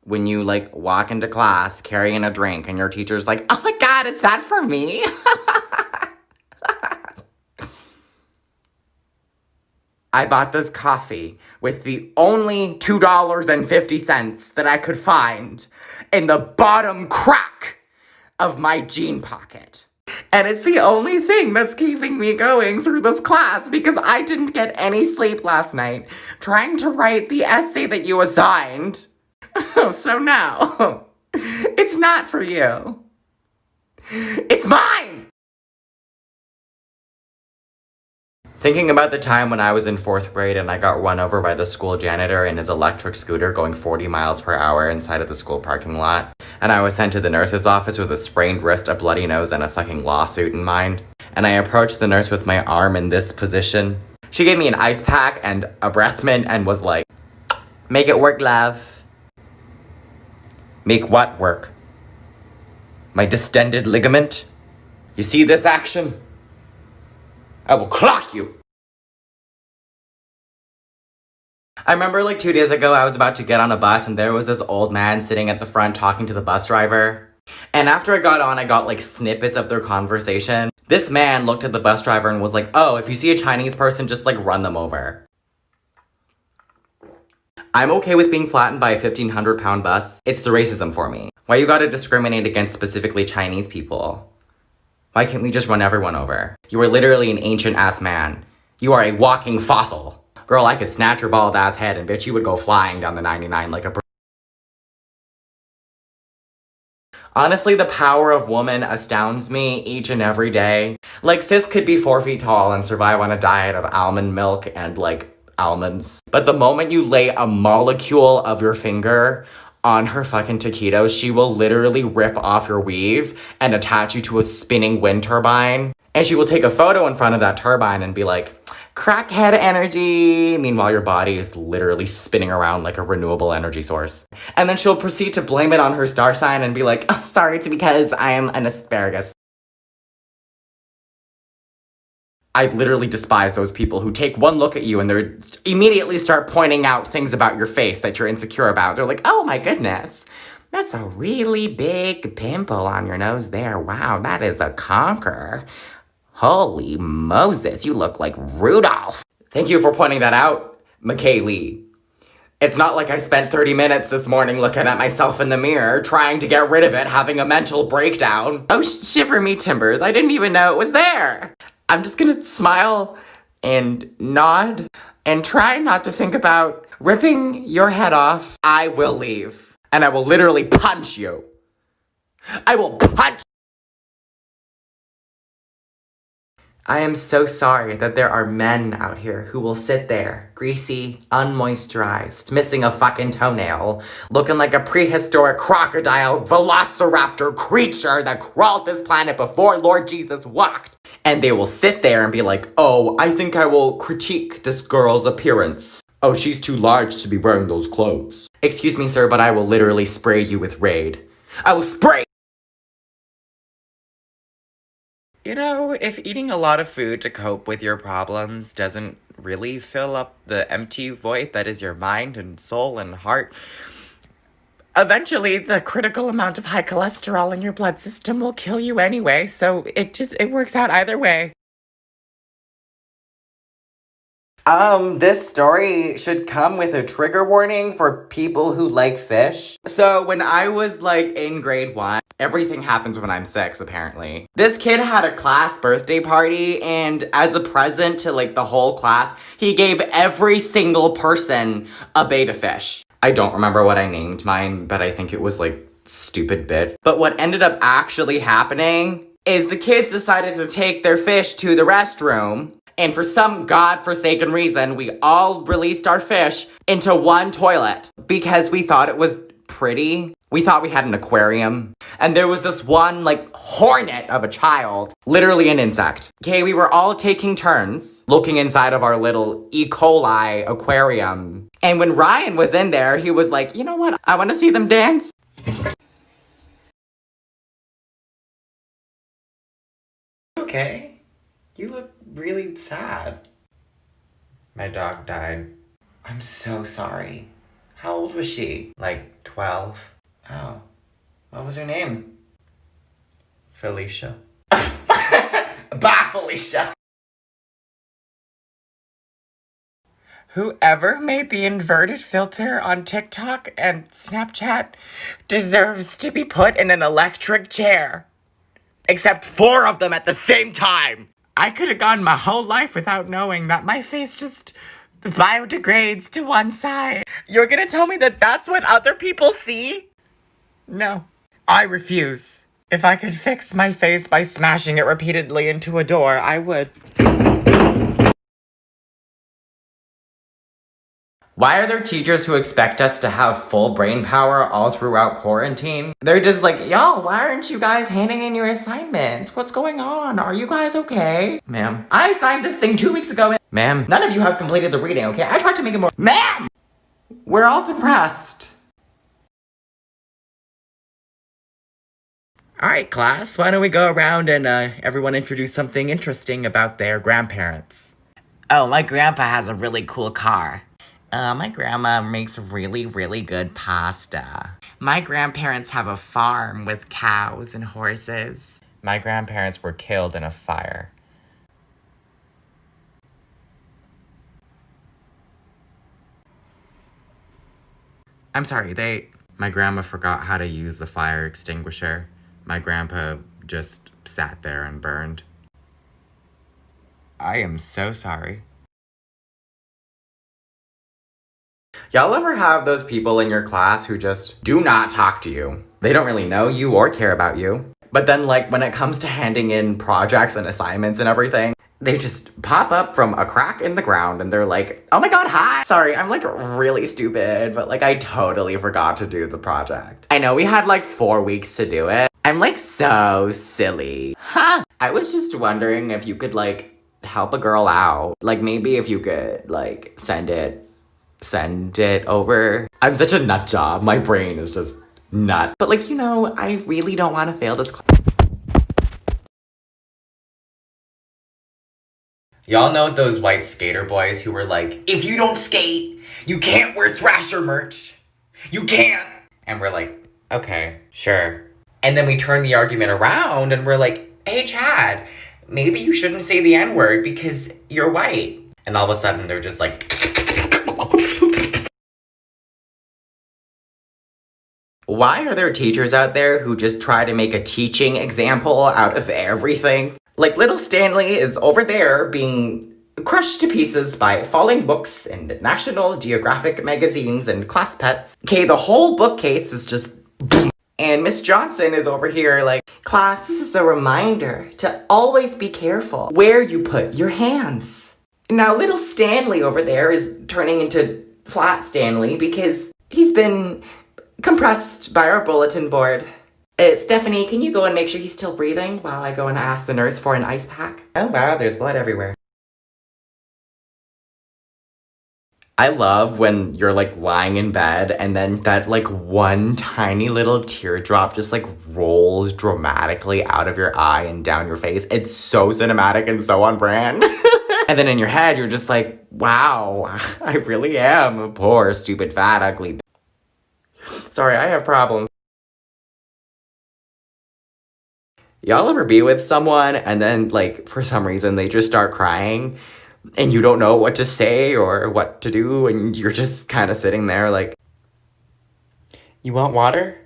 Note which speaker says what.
Speaker 1: when you, like, walk into class carrying a drink and your teacher's like, oh my God, is that for me? I bought this coffee with the only $2.50 that I could find in the bottom crack of my jean pocket. And it's the only thing that's keeping me going through this class because I didn't get any sleep last night trying to write the essay that you assigned. So now, it's not for you. It's mine! Thinking about the time when I was in 4th grade and I got run over by the school janitor in his electric scooter going 40 miles per hour inside of the school parking lot, and I was sent to the nurse's office with a sprained wrist, a bloody nose, and a fucking lawsuit in mind, and I approached the nurse with my arm in this position. She gave me an ice pack and a breath mint and was like, make it work, love. Make what work? My distended ligament? You see this action? I will clock you! I remember like 2 days ago, I was about to get on a bus and there was this old man sitting at the front talking to the bus driver. And after I got on, I got like snippets of their conversation. This man looked at the bus driver and was like, oh, if you see a Chinese person, just like run them over. I'm okay with being flattened by a 1,500-pound bus. It's the racism for me. Why you gotta discriminate against specifically Chinese people? Why can't we just run everyone over? You are literally an ancient-ass man. You are a walking fossil. Girl, I could snatch your bald-ass head and bitch, you would go flying down the 99 like a... Honestly, the power of woman astounds me each and every day. Like, sis could be 4 feet tall and survive on a diet of almond milk and, like, almonds. But the moment you lay a molecule of your finger on her fucking taquitos, she will literally rip off your weave and attach you to a spinning wind turbine. And she will take a photo in front of that turbine and be like, crackhead energy. Meanwhile, your body is literally spinning around like a renewable energy source. And then she'll proceed to blame it on her star sign and be like, oh, sorry, it's because I am an asparagus. I literally despise those people who take one look at you and they immediately start pointing out things about your face that you're insecure about. They're like, oh my goodness, that's a really big pimple on your nose there. Wow, that is a conker. Holy Moses, you look like Rudolph. Thank you for pointing that out, McKaylee. It's not like I spent 30 minutes this morning looking at myself in the mirror, trying to get rid of it, having a mental breakdown. Oh, shiver me timbers, I didn't even know it was there. I'm just gonna smile and nod and try not to think about ripping your head off. I will leave. And I will literally punch you. I will punch. I am so sorry that there are men out here who will sit there, greasy, unmoisturized, missing a fucking toenail, looking like a prehistoric crocodile velociraptor creature that crawled this planet before Lord Jesus walked. And they will sit there and be like, oh, I think I will critique this girl's appearance. Oh, she's too large to be wearing those clothes. Excuse me, sir, but I will literally spray you with Raid. I will spray! You know, if eating a lot of food to cope with your problems doesn't really fill up the empty void that is your mind and soul and heart, eventually the critical amount of high cholesterol in your blood system will kill you anyway, so it works out either way. This story should come with a trigger warning for people who like fish. So when I was like in grade 1, everything happens when I'm 6, apparently. This kid had a class birthday party, and as a present to like the whole class, he gave every single person a betta fish. I don't remember what I named mine, but I think it was like stupid bit. But what ended up actually happening is the kids decided to take their fish to the restroom. And for some godforsaken reason, we all released our fish into one toilet because we thought it was pretty. We thought we had an aquarium. And there was this one, like, hornet of a child. Literally an insect. Okay, we were all taking turns looking inside of our little E. coli aquarium. And when Ryan was in there, he was like, you know what? I want to see them dance. Okay. You look really sad. My dog died. I'm so sorry. How old was she? Like 12? Oh. What was her name? Felicia. Bye, Felicia. Whoever made the inverted filter on TikTok and Snapchat deserves to be put in an electric chair. Except 4 of them at the same time. I could have gone my whole life without knowing that my face just biodegrades to one side. You're gonna tell me that that's what other people see? No. I refuse. If I could fix my face by smashing it repeatedly into a door, I would. Why are there teachers who expect us to have full brain power all throughout quarantine? They're just like, y'all, why aren't you guys handing in your assignments? What's going on? Are you guys okay? Ma'am, I signed this thing 2 weeks ago. Ma'am, none of you have completed the reading, okay? I tried to make it more. Ma'am! We're all depressed. All right, class, why don't we go around and everyone introduce something interesting about their grandparents? Oh, my grandpa has a really cool car. My grandma makes really, really good pasta. My grandparents have a farm with cows and horses. My grandparents were killed in a fire. I'm sorry, my grandma forgot how to use the fire extinguisher. My grandpa just sat there and burned. I am so sorry. Y'all ever have those people in your class who just do not talk to you? They don't really know you or care about you. But then, like, when it comes to handing in projects and assignments and everything, they just pop up from a crack in the ground and they're like, oh my god, hi! Sorry, I'm like really stupid, but like I totally forgot to do the project. I know we had like 4 weeks to do it. I'm like so silly. Huh? I was just wondering if you could like help a girl out. Like maybe if you could like send it over. I'm such a nut job. My brain is just nut. But like, you know, I really don't want to fail this class. Y'all know those white skater boys who were like, if you don't skate, you can't wear Thrasher merch. You can't. And we're like, okay, sure. And then we turn the argument around and we're like, hey, Chad, maybe you shouldn't say the N-word because you're white. And all of a sudden they're just like... Why are there teachers out there who just try to make a teaching example out of everything? Like little Stanley is over there being crushed to pieces by falling books and National Geographic magazines and class pets. Okay, the whole bookcase is just boom. And Miss Johnson is over here like, class, this is a reminder to always be careful where you put your hands. Now little Stanley over there is turning into Flat Stanley because he's been compressed by our bulletin board. Stephanie, can you go and make sure he's still breathing while I go and ask the nurse for an ice pack? Oh wow, there's blood everywhere. I love when you're like lying in bed and then that like one tiny little teardrop just like rolls dramatically out of your eye and down your face. It's so cinematic and so on brand. And then in your head, you're just like, wow, I really am a poor, stupid, fat, ugly. Sorry, I have problems. Y'all ever be with someone and then, like, for some reason they just start crying and you don't know what to say or what to do and you're just kind of sitting there like, you want water?